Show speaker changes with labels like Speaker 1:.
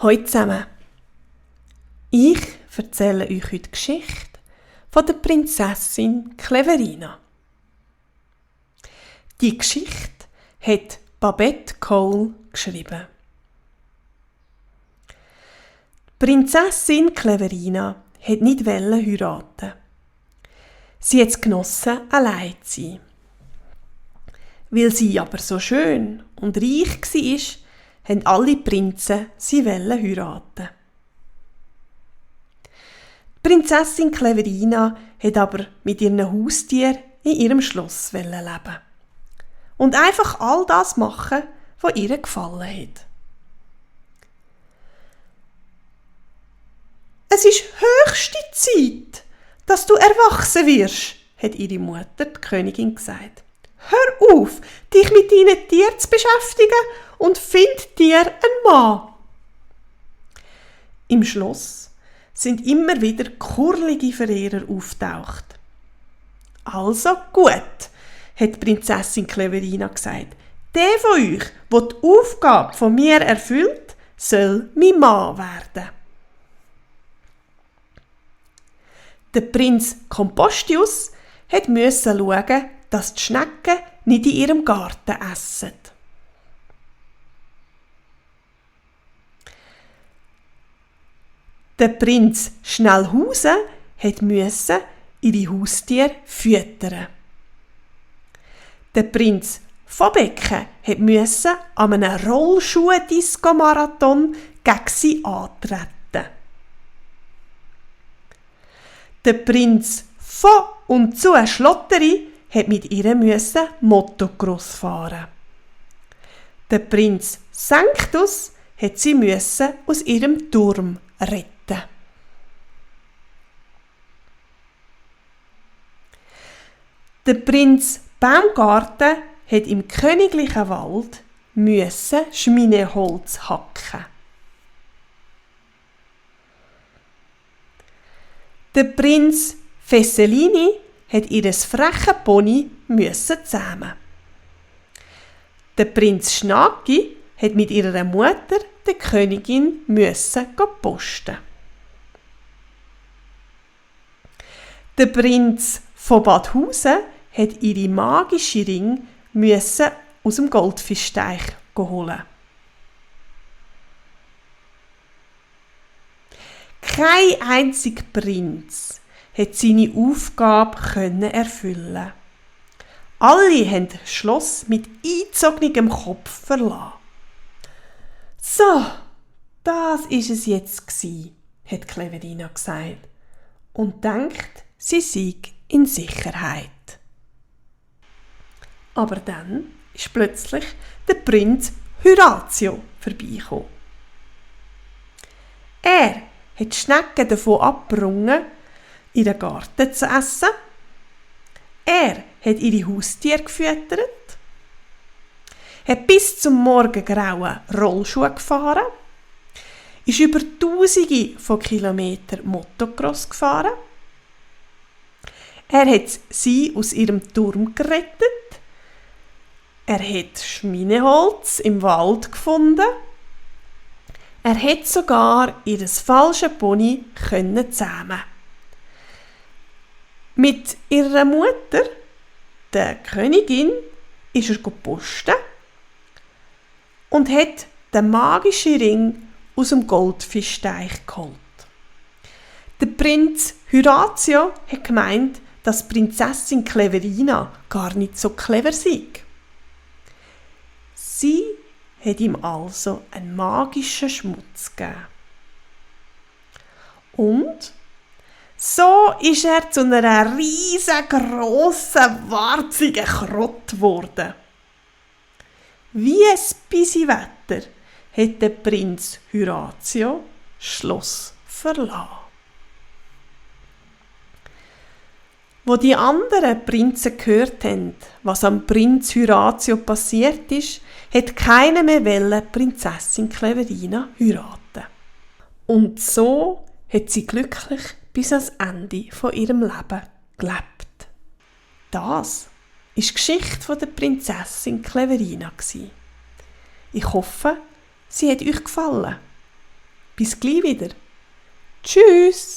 Speaker 1: Hallo zusammen. Ich erzähle euch heute die Geschichte von der Prinzessin Cleverina. Die Geschichte hat Babette Cole geschrieben. Die Prinzessin Cleverina wollte nicht heiraten. Sie hat es genossen, allein zu sein. Weil sie aber so schön und reich war, haben alle Prinzen sie heiraten. Die Prinzessin Cleverina hat aber mit ihren Haustieren in ihrem Schloss leben und einfach all das machen, was ihr gefallen hat. Es ist höchste Zeit, dass du erwachsen wirst, hat ihre Mutter, die Königin, gesagt. Hör auf, dich mit deinen Tieren zu beschäftigen und find dir einen Mann. Im Schloss sind immer wieder kurlige Verehrer auftaucht. Also gut, hat Prinzessin Cleverina gesagt. Der von euch, der die Aufgabe von mir erfüllt, soll mein Mann werden. Der Prinz Compostius musste schauen, dass die Schnecken nicht in ihrem Garten essen. Der Prinz Schnellhausen musste ihre Haustiere füttern. Der Prinz von Becken musste an einem Rollschuh-Disco-Marathon gegen sie antreten. Der Prinz von und zu Schlotteri mit ihr Motocross fahren. Der Prinz Sanctus sie aus ihrem Turm retten. Der Prinz Baumgarten im königlichen Wald Schmineholz hacken. Der Prinz Fesselini ihr frechen Pony zähmen. Der Prinz Schnaki mit ihrer Mutter, der Königin, posten. Der Prinz von Badhausen ihre magische Ring aus dem Goldfischteich holen. Kein einziger Prinz hat seine Aufgabe erfüllen. Alle haben das Schloss mit eingezogenem Kopf verlassen. So, das ist es jetzt gsi, hat Cleverina gesagt und denkt, sie sei in Sicherheit. Aber dann ist plötzlich der Prinz Horatio vorbeigekommen. Er hat die Schnecken davon abgebrungen, ihren Garten zu essen. Er hat ihre Haustiere gefüttert, hat bis zum Morgengrauen Rollschuhe gefahren, ist über Tausende von Kilometern Motocross gefahren. Er hat sie aus ihrem Turm gerettet. Er hat Schmineholz im Wald gefunden. Er hat sogar ihr falsches Pony zähmen. Mit ihrer Mutter, der Königin, ist er posten und hat den magischen Ring aus dem Goldfischteich geholt. Der Prinz Horatio hat gemeint, dass Prinzessin Cleverina gar nicht so clever sei. Sie hat ihm also einen magischen Schmutz gegeben. Und so ist er zu einer riesengroßen, warzigen Krott geworden. Wie ein Bisiwetter hat der Prinz Horatio das Schloss verlassen. Wo die anderen Prinzen gehört haben, was am Prinz Horatio passiert ist, hat keiner mehr Prinzessin Cleverina heiraten. Und so hat sie glücklich bis ans Ende von ihrem Leben gelebt. Das war die Geschichte der Prinzessin Cleverina. Ich hoffe, sie hat euch gefallen. Bis gleich wieder. Tschüss!